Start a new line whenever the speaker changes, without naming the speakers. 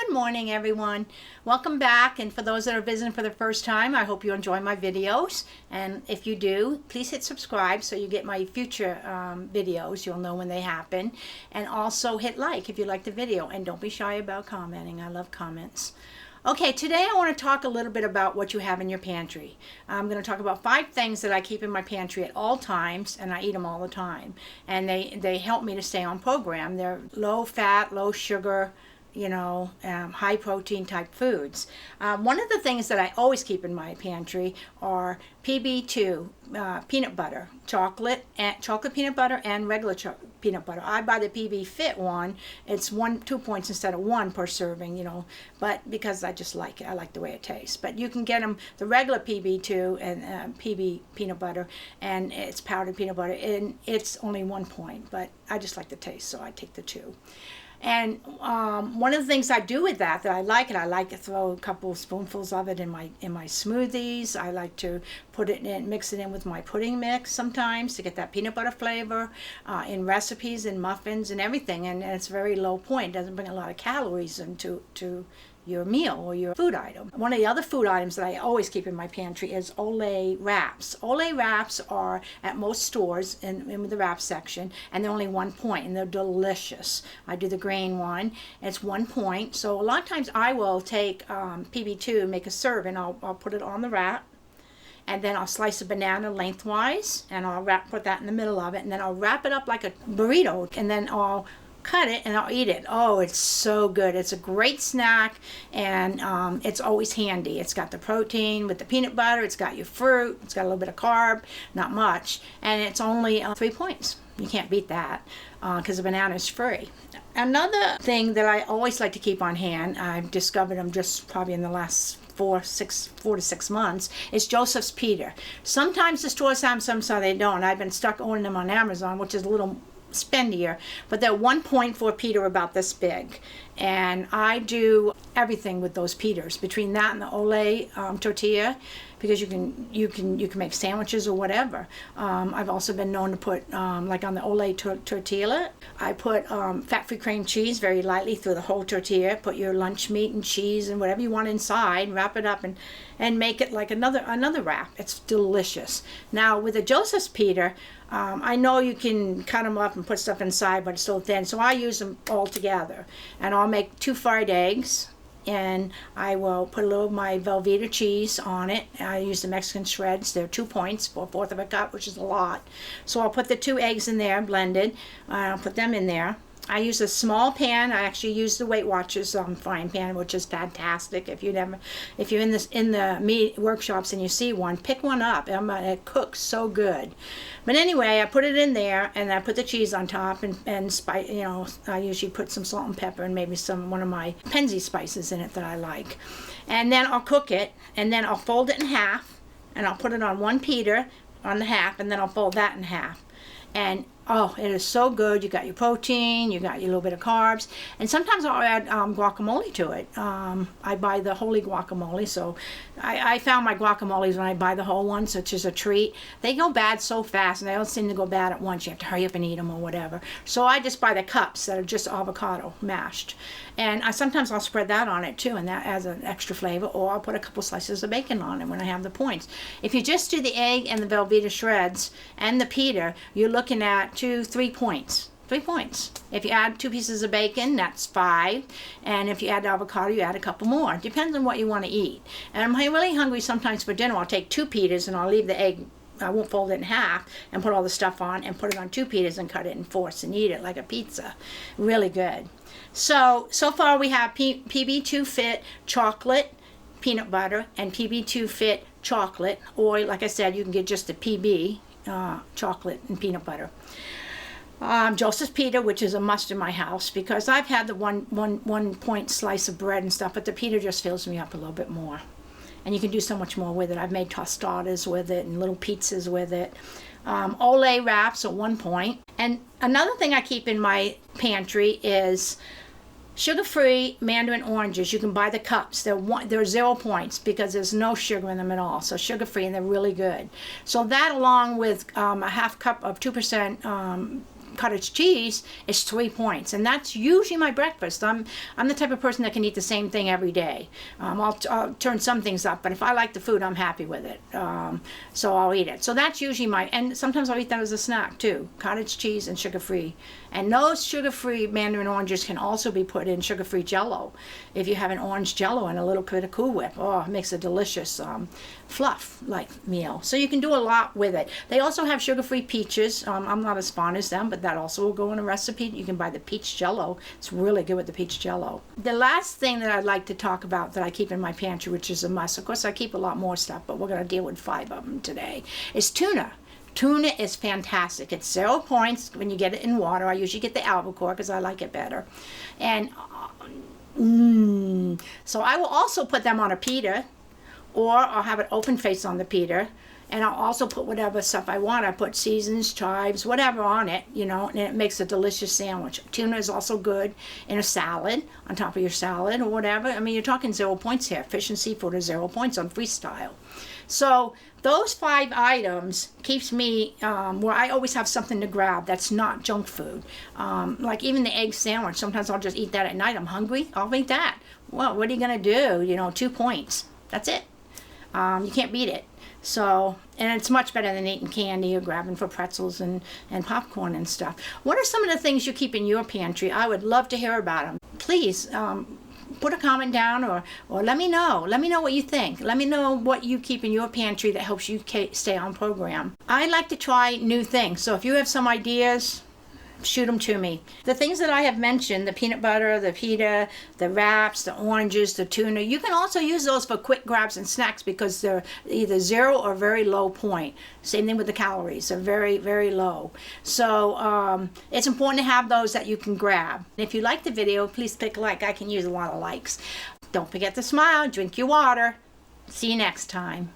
Good morning, everyone. Welcome back, and for those that are visiting for the first time, I hope you enjoy my videos, and if you do, please hit subscribe so you get my future videos. You'll know when they happen, and also hit like if you like the video, and don't be shy about commenting. I love comments. Okay, today I want to talk a little bit about what you have in your pantry. I'm going to talk about 5 things that I keep in my pantry at all times, and I eat them all the time, and they help me to stay on program. They're low fat, low sugar, high protein type foods. One of the things that I always keep in my pantry are PB2 peanut butter, chocolate peanut butter and regular peanut butter. I buy the PB Fit one. It's 2 points instead of 1 per serving, but because I just like it. I like the way it tastes. But you can get them the regular PB2 and PB peanut butter, and it's powdered peanut butter, and it's only 1 point, but I just like the taste, so I take the 2. And one of the things I do with that I like to throw a couple of spoonfuls of it in my smoothies. I like to put it in, mix it in with my pudding mix sometimes to get that peanut butter flavor, in recipes and muffins and everything. And it's very low point. It doesn't bring a lot of calories into your meal or your food item. One of the other food items that I always keep in my pantry is Olay wraps. Olay wraps are at most stores in the wrap section, and they're only 1 point, and they're delicious. I do the grain one. It's 1 point. So a lot of times I will take PB2, make a serve, and I'll put it on the wrap, and then I'll slice a banana lengthwise, and I'll put that in the middle of it, and then I'll wrap it up like a burrito, and then I'll cut it and I'll eat it. Oh, it's so good. It's a great snack, and it's always handy. It's got the protein with the peanut butter. It's got your fruit. It's got a little bit of carb, not much, and it's only 3 points. You can't beat that because the banana is free. Another thing that I always like to keep on hand, I've discovered them just probably in the last 4 to 6 months, is Joseph's Pita. Sometimes the stores have some, so they don't. I've been stuck owning them on Amazon, which is a little spendier, but they're 1 point for pita about this big, and I do everything with those pitas. Between that and the Olay tortilla, because you can make sandwiches or whatever. I've also been known to put like on the Olay tortilla, I put fat-free cream cheese very lightly through the whole tortilla. Put your lunch meat and cheese and whatever you want inside, wrap it up, and make it like another wrap. It's delicious. Now with the Joseph's Pita, I know you can cut them up and put stuff inside, but it's so thin, so I use them all together. And I'll make 2 fried eggs, and I will put a little of my Velveeta cheese on it. I use the Mexican shreds. They're 2 points for 1/4 of a cup, which is a lot. So I'll put the 2 eggs in there, blended. I'll put them in there. I use a small pan. I actually use the Weight Watchers frying pan, which is fantastic. If you're in the meat workshops and you see one, pick one up. It cooks so good. But anyway, I put it in there, and I put the cheese on top, and spice. I usually put some salt and pepper and maybe one of my Penzi spices in it that I like. And then I'll cook it, and then I'll fold it in half, and I'll put it on one pita on the half, and then I'll fold that in half. And oh, it is so good. You got your protein, you got your little bit of carbs, and sometimes I'll add guacamole to it. I buy the wholly guacamole, so I found my guacamoles when I buy the whole ones, which is a treat. They go bad so fast, and they don't seem to go bad at once. You have to hurry up and eat them or whatever. So I just buy the cups that are just avocado mashed, and sometimes I'll spread that on it too, and that adds an extra flavor. Or I'll put a couple slices of bacon on it when I have the points. If you just do the egg and the Velveeta shreds and the pita, you're looking at 3 points. 3 points. If you add 2 pieces of bacon, that's 5. And if you add avocado, you add a couple more. It depends on what you want to eat. And I'm really hungry sometimes for dinner. I'll take 2 pitas and I'll leave the egg. I won't fold it in half and put all the stuff on, and put it on 2 pitas and cut it in 4ths and eat it like a pizza. Really good. So far we have PB2 Fit chocolate, peanut butter, and PB2 Fit chocolate. Or like I said, you can get just the PB chocolate and peanut butter. Joseph's Pita, which is a must in my house, because I've had the one point slice of bread and stuff, but the pita just fills me up a little bit more, and you can do so much more with it. I've made tostadas with it and little pizzas with it. Olay wraps at 1 point. And another thing I keep in my pantry is sugar-free mandarin oranges. You can buy the cups. They're 0 points because there's no sugar in them at all. So sugar-free, and they're really good. So that, along with a half cup of 2% cottage cheese is 3 points, and that's usually my breakfast. I'm the type of person that can eat the same thing every day. I'll turn some things up, but if I like the food, I'm happy with it. So I'll eat it. So that's usually and sometimes I'll eat that as a snack too. Cottage cheese and sugar-free. And those sugar-free mandarin oranges can also be put in sugar-free Jell-O. If you have an orange Jell-O and a little bit of Cool Whip, oh, it makes a delicious fluff-like meal. So you can do a lot with it. They also have sugar-free peaches. I'm not as fond as them, but that also will go in a recipe. You can buy the peach Jell-O. It's really good with the peach Jell-O. The last thing that I'd like to talk about that I keep in my pantry, which is a must, of course I keep a lot more stuff, but we're going to deal with 5 of them today, is tuna. Tuna is fantastic. It's 0 points when you get it in water. I usually get the albacore because I like it better. And so I will also put them on a pita, or I'll have it open face on the pita. And I'll also put whatever stuff I want. I put seasons, chives, whatever on it, you know, and it makes a delicious sandwich. Tuna is also good in a salad, on top of your salad or whatever. I mean, you're talking 0 points here. Fish and seafood are 0 points on freestyle. So those 5 items keeps me where I always have something to grab that's not junk food. Like even the egg sandwich, sometimes I'll just eat that at night. I'm hungry, I'll eat that. Well, what are you going to do? You know, 2 points. That's it. You can't beat it. So, and it's much better than eating candy or grabbing for pretzels and popcorn and stuff. What are some of the things you keep in your pantry? I would love to hear about them. Please put a comment down or let me know. Let me know what you think. Let me know what you keep in your pantry that helps you stay on program. I like to try new things. So if you have some ideas, shoot them to me. The things that I have mentioned, the peanut butter, the pita, the wraps, the oranges, the tuna, you can also use those for quick grabs and snacks because they're either 0 or very low point. Same thing with the calories. They're very, very low. So it's important to have those that you can grab. If you like the video, please click like. I can use a lot of likes. Don't forget to smile, drink your water. See you next time.